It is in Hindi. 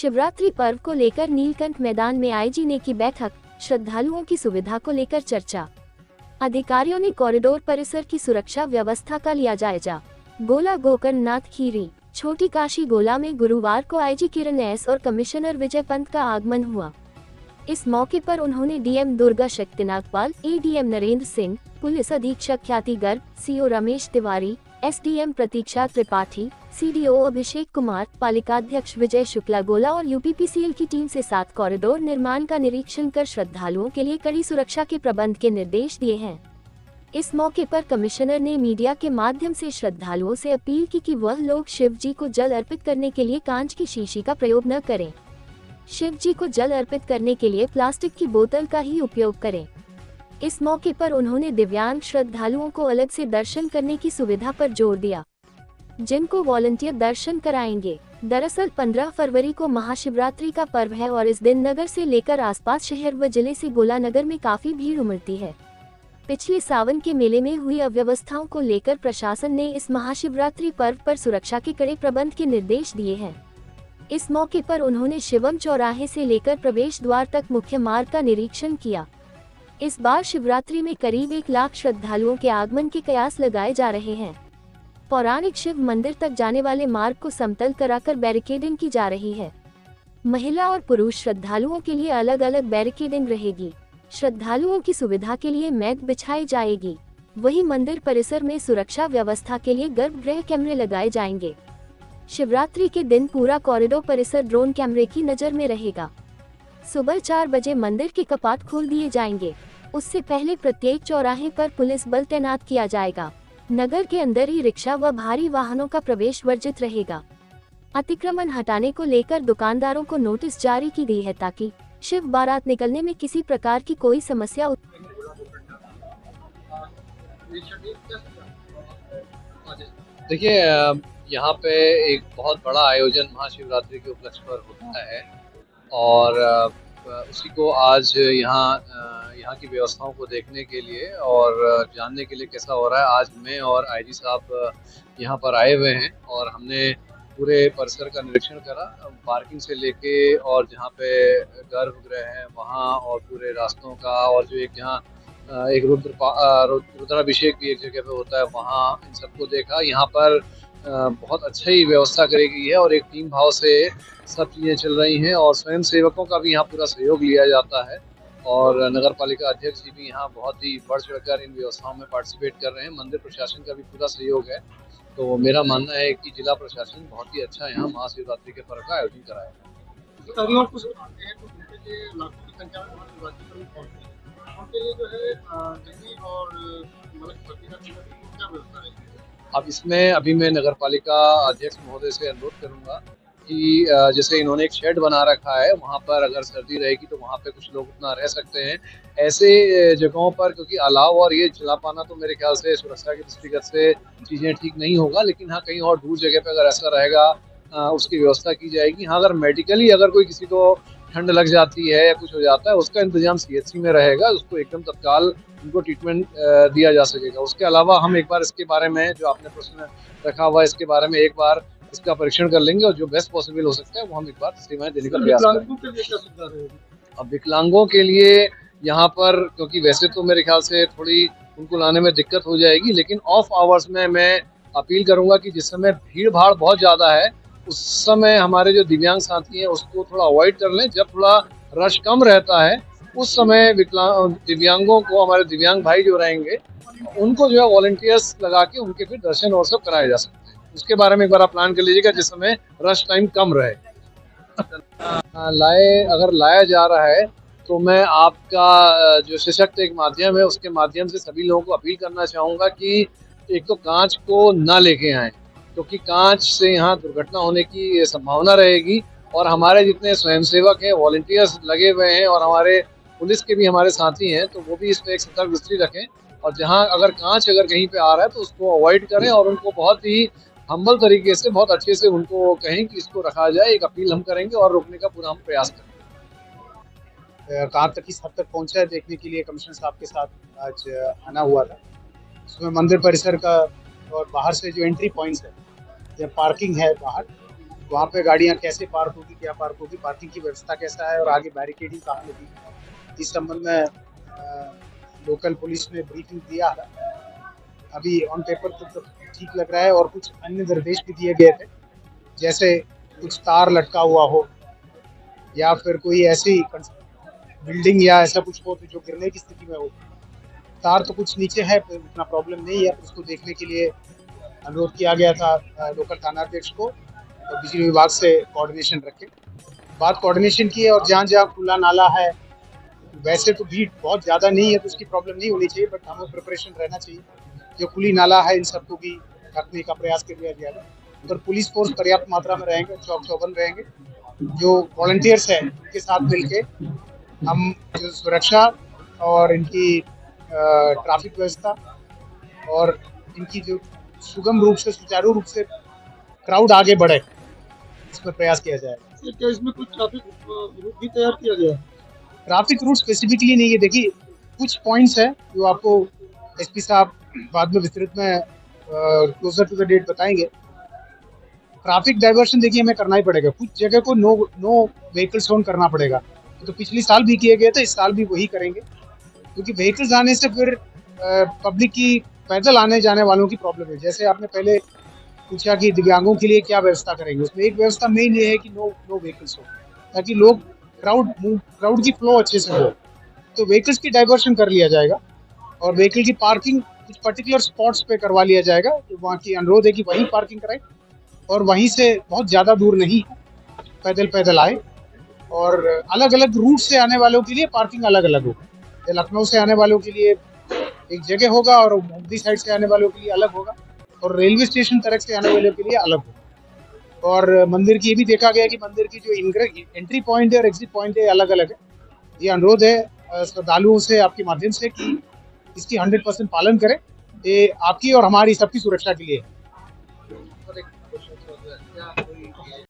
शिवरात्रि पर्व को लेकर नीलकंठ मैदान में आईजी ने की बैठक, श्रद्धालुओं की सुविधा को लेकर चर्चा। अधिकारियों ने कॉरिडोर परिसर की सुरक्षा व्यवस्था का लिया जायजा। गोला गोकर्णनाथ खीरी, छोटी काशी गोला में गुरुवार को आईजी किरण एस और कमिश्नर विजय पंत का आगमन हुआ। इस मौके पर उन्होंने डीएम दुर्गा शक्ति नागपाल, एडीएम नरेंद्र सिंह, पुलिस अधीक्षक ख्याति गर्ग, सीओ रमेश तिवारी, एसडीएम प्रतीक्षा त्रिपाठी, सीडीओ अभिषेक कुमार, पालिकाध्यक्ष विजय शुक्ला गोला और यूपीपीसीएल की टीम से 7 कॉरिडोर निर्माण का निरीक्षण कर श्रद्धालुओं के लिए कड़ी सुरक्षा के प्रबंध के निर्देश दिए हैं। इस मौके पर कमिश्नर ने मीडिया के माध्यम से श्रद्धालुओं से अपील की कि वह लोग शिव जी को जल अर्पित करने के लिए कांच की शीशी का प्रयोग न करें। शिव जी को जल अर्पित करने के लिए प्लास्टिक की बोतल का ही उपयोग करें। इस मौके पर उन्होंने दिव्यांग श्रद्धालुओं को अलग से दर्शन करने की सुविधा पर जोर दिया, जिनको वॉलंटियर दर्शन कराएंगे। दरअसल 15 फरवरी को महाशिवरात्रि का पर्व है और इस दिन नगर से लेकर आसपास शहर व जिले से गोला नगर में काफी भीड़ उमड़ती है। पिछले सावन के मेले में हुई अव्यवस्थाओं को लेकर प्रशासन ने इस महाशिवरात्रि पर्व पर सुरक्षा के कड़े प्रबंध के निर्देश दिए हैं। इस मौके पर उन्होंने शिवम चौराहे से लेकर प्रवेश द्वार तक मुख्य मार्ग का निरीक्षण किया। इस बार शिवरात्रि में करीब 1 लाख श्रद्धालुओं के आगमन के कयास लगाए जा रहे हैं। पौराणिक शिव मंदिर तक जाने वाले मार्ग को समतल कराकर बैरिकेडिंग की जा रही है। महिला और पुरुष श्रद्धालुओं के लिए अलग अलग बैरिकेडिंग रहेगी। श्रद्धालुओं की सुविधा के लिए मैट बिछाई जाएगी। वहीं मंदिर परिसर में सुरक्षा व्यवस्था के लिए गर्भगृह कैमरे लगाए जाएंगे। शिवरात्रि के दिन पूरा कॉरिडोर परिसर ड्रोन कैमरे की नजर में रहेगा। सुबह 4 बजे मंदिर के कपाट खोल दिए जाएंगे। उससे पहले प्रत्येक चौराहे पर पुलिस बल तैनात किया जाएगा। नगर के अंदर ही रिक्शा व भारी वाहनों का प्रवेश वर्जित रहेगा। अतिक्रमण हटाने को लेकर दुकानदारों को नोटिस जारी की गई है ताकि शिव बारात निकलने में किसी प्रकार की कोई समस्या देखिए, यहाँ पे एक बहुत बड़ा आयोजन महाशिवरात्रि के उपलक्ष्य पर होता है और उसी को आज यहाँ की व्यवस्थाओं को देखने के लिए और जानने के लिए कैसा हो रहा है, आज मैं और आईजी साहब यहाँ पर आए हुए हैं और हमने पूरे परिसर का निरीक्षण करा, पार्किंग से लेके और जहाँ पे गर्भगृह है वहाँ और पूरे रास्तों का, और जो एक जहाँ एक रुद्राभिषेक भी एक जगह पे होता है वहाँ, इन सबको देखा। यहाँ पर बहुत अच्छा ही व्यवस्था करी गई है और एक टीम भाव से सब चीज़ें चल रही हैं और स्वयं सेवकों का भी यहाँ पूरा सहयोग लिया जाता है और नगर पालिका अध्यक्ष जी भी यहाँ बहुत ही बढ़ चढ़कर इन व्यवस्थाओं में पार्टिसिपेट कर रहे हैं। मंदिर प्रशासन का भी पूरा सहयोग है। तो मेरा मानना है कि जिला प्रशासन बहुत ही अच्छा यहाँ महाशिवरात्रि के पर्व का आयोजन कराया है। अब इसमें अभी मैं नगर पालिका अध्यक्ष महोदय से अनुरोध करूंगा कि जैसे इन्होंने एक शेड बना रखा है, वहाँ पर अगर सर्दी रहेगी तो वहाँ पे कुछ लोग अपना रह सकते हैं। ऐसे जगहों पर, क्योंकि अलाव और ये चला पाना तो मेरे ख्याल से सुरक्षा के दृष्टिगत से चीज़ें ठीक नहीं होगा, लेकिन हाँ कहीं और दूर जगह पे अगर ऐसा रहेगा उसकी व्यवस्था की जाएगी। हाँ, अगर मेडिकली अगर कोई किसी को ठंड लग जाती है या कुछ हो जाता है, उसका इंतजाम सीएचसी में रहेगा, उसको एकदम तत्काल उनको ट्रीटमेंट दिया जा सकेगा। उसके अलावा हम एक बार इसके बारे में, जो आपने प्रश्न रखा हुआ है, इसके बारे में एक बार इसका परीक्षण कर लेंगे और जो बेस्ट पॉसिबल हो सकता है वो हम एक बार सेवाएं देने का प्रयास करेंगे। अब विकलांगों के लिए यहाँ पर, क्योंकि वैसे तो मेरे ख्याल से थोड़ी उनको लाने में दिक्कत हो जाएगी, लेकिन ऑफ आवर्स में मैं अपील करूंगा कि जिस समय भीड़ भाड़ बहुत ज़्यादा है उस समय हमारे जो दिव्यांग साथी हैं उसको थोड़ा अवॉइड कर लें। जब थोड़ा रश कम रहता है उस समय दिव्यांगों को, हमारे दिव्यांग भाई जो रहेंगे उनको जो है वॉलंटियर्स लगा के उनके फिर दर्शन और सब कराए जा सकते हैं। उसके बारे में एक बार आप प्लान कर लीजिएगा जिस समय रश टाइम कम रहे। अगर लाया जा रहा है तो मैं आपका जो सशक्त एक माध्यम है उसके माध्यम से सभी लोगों को अपील करना चाहूँगा कि एक तो कांच को ना लेके आएँ, क्योंकि कांच से यहाँ दुर्घटना होने की संभावना रहेगी। और हमारे जितने स्वयंसेवक हैं, वॉलंटियर्स लगे हुए हैं और हमारे पुलिस के भी हमारे साथी हैं, तो वो भी इस पर एक सतर्क दृष्टि रखें और जहाँ अगर कांच अगर कहीं पे आ रहा है तो उसको अवॉइड करें और उनको बहुत ही हम्बल तरीके से, बहुत अच्छे से उनको कहें कि इसको रखा जाए। एक अपील हम करेंगे और रोकने का पूरा हम प्रयास करेंगे। कहाँ तक किस हद तक पहुँचा है देखने के लिए कमिश्नर साहब के साथ आज आना हुआ था। उसमें मंदिर परिसर का और बाहर से जो एंट्री पॉइंट्स है, जहाँ पार्किंग है बाहर, वहाँ पे गाड़ियाँ कैसे पार्क होगी, क्या पार्क होगी, पार्किंग की व्यवस्था कैसा है और आगे बैरिकेडिंग कहाँ होगी, इस संबंध में लोकल पुलिस ने ब्रीफिंग दिया है। अभी ऑन पेपर तो ठीक लग रहा है और कुछ अन्य निर्देश भी दिए गए थे, जैसे कुछ तार लटका हुआ हो या फिर कोई ऐसी बिल्डिंग या ऐसा कुछ हो तो जो गिरने की स्थिति में हो। तार तो कुछ नीचे है, उतना प्रॉब्लम नहीं है, उसको देखने के लिए अनुरोध किया गया था लोकल थानाध्यक्ष को और बिजली विभाग से कोऑर्डिनेशन रखें। बात कोऑर्डिनेशन की है और जहाँ जहाँ खुला नाला है, वैसे तो भीड़ बहुत ज़्यादा नहीं है तो उसकी प्रॉब्लम नहीं होनी चाहिए, बट हमें प्रिपरेशन रहना चाहिए। जो खुली नाला है इन सबको भी रखने का प्रयास कर लिया जाएगा और पुलिस फोर्स पर्याप्त मात्रा में रहेंगे, चौक चौबंद रहेंगे। जो वॉलंटियर्स हैं उनके साथ मिलके हम जो सुरक्षा और इनकी ट्रैफिक व्यवस्था और इनकी जो सुगम रूप से, सुचारू रूप से क्राउड आगे बढ़े, इसमें प्रयास किया जाएगा। क्या इसमें कुछ ट्रैफिक रूट भी तैयार किया गया है? ट्रैफिक रूट स्पेसिफिकली नहीं है, देखिए कुछ पॉइंट्स हैं जो आपको एसपी साहब बाद में विस्तृत में क्लोजर टू द डेट बताएंगे। ट्रैफिक डाइवर्शन देखिए हमें करना ही पड़ेगा, कुछ जगह को नो व्हीकल जोन करना पड़ेगा। तो पिछले साल भी किए गए थे, इस साल भी वही करेंगे, क्योंकि व्हीकल्स आने से फिर पब्लिक की पैदल आने जाने वालों की प्रॉब्लम है। जैसे आपने पहले पूछा कि दिव्यांगों के लिए क्या व्यवस्था करेंगे, उसमें एक व्यवस्था मेन ये है कि नो व्हीकल्स हो, ताकि लोग क्राउड की फ्लो अच्छे से हो। तो व्हीकल्स की डाइवर्शन कर लिया जाएगा और व्हीकल की पार्किंग कुछ पर्टिकुलर स्पॉट्स पे करवा लिया जाएगा। तो वहाँ की अनुरोध है कि वहीं पार्किंग कराएं और वहीं से बहुत ज़्यादा दूर नहीं पैदल आए। और अलग अलग रूट से आने वालों के लिए पार्किंग अलग अलग होगा। लखनऊ से आने वालों के लिए एक जगह होगा और मोदी साइड से आने वालों के लिए अलग होगा और रेलवे स्टेशन तरफ से आने वालों के लिए अलग होगा। और मंदिर की ये भी देखा गया कि मंदिर की जो एंट्री पॉइंट है और एग्जिट पॉइंट है अलग अलग है। ये अनुरोध है श्रद्धालुओं से आपके माध्यम से कि इसकी 100% पालन करें, ये आपकी और हमारी सबकी सुरक्षा के लिए है।